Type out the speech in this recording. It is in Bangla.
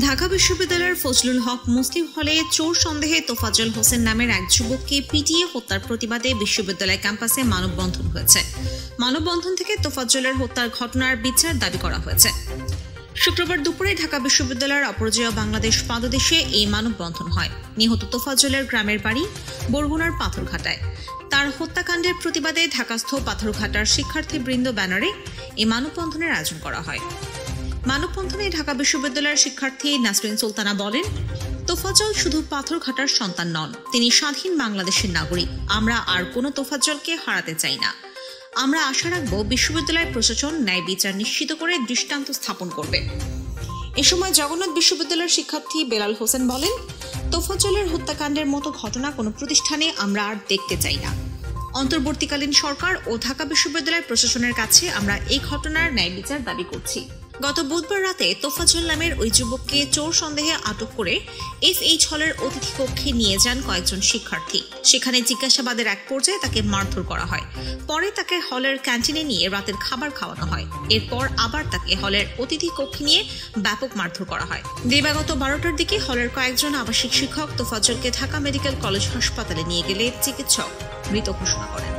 ঢাকা বিশ্ববিদ্যালয়ের ফজলুল হক মুসলিম হলে চোর সন্দেহে তোফাজ্জল হোসেন নামের এক যুবককে পিটিয়ে হত্যার প্রতিবাদে বিশ্ববিদ্যালয় ক্যাম্পাসে মানববন্ধন হয়েছে। মানববন্ধন থেকে তোফাজ্জলের হত্যার ঘটনার বিচার দাবি করা হয়েছে। শুক্রবার দুপুরে ঢাকা বিশ্ববিদ্যালয়ের অপরাজেয় বাংলাদেশ পাদদেশে এই মানববন্ধন হয়। নিহত তোফাজ্জলের গ্রামের বাড়ি বরগুনার পাথরঘাটায়। তার হত্যাকাণ্ডের প্রতিবাদে ঢাকাস্থ পাথরঘাটার শিক্ষার্থীবৃন্দ ব্যানারে এই মানববন্ধনের আয়োজন করা হয়। মানববন্ধনে ঢাকা বিশ্ববিদ্যালয়ের শিক্ষার্থী নাসরিন সুলতানা বলেন, তোফাজ্জল শুধু পাথরঘাটার সন্তান নন, তিনি স্বাধীন বাংলাদেশের নাগরিক। আমরা আর কোনো তোফাজ্জলকে হারাতে চাই না। আমরা আশা রাখব বিশ্ববিদ্যালয় প্রশাসন ন্যায় বিচার নিশ্চিত করে দৃষ্টান্ত স্থাপন করবে। এ সময় জগন্নাথ বিশ্ববিদ্যালয়ের শিক্ষার্থী বেলাল হোসেন বলেন, তোফাজ্জলের হত্যাকাণ্ডের মতো ঘটনা কোনো প্রতিষ্ঠানে আমরা আর দেখতে চাই না। অন্তর্বর্তীকালীন সরকার ও ঢাকা বিশ্ববিদ্যালয় প্রশাসনের কাছে আমরা এই ঘটনার ন্যায় বিচার দাবি করছি। গত বুধবার রাতে তোফাজ্জল নামের ওই যুবককে চোর সন্দেহে আটক করে FH হলের অতিথি কক্ষে নিয়ে যান কয়েকজন শিক্ষার্থী। সেখানে জিজ্ঞাসাবাদের এক পর্যায়ে তাকে মারধর করা হয়। পরে তাকে হলের ক্যান্টিনে নিয়ে রাতের খাবার খাওয়ানো হয়। এরপর আবার তাকে হলের অতিথি কক্ষে নিয়ে ব্যাপক মারধর করা হয়। দিবাগত 12টার দিকে হলের কয়েকজন আবাসিক শিক্ষক তোফাজ্জলকে ঢাকা মেডিকেল কলেজ হাসপাতালে নিয়ে গেলে চিকিৎসক মৃত ঘোষণা করেন।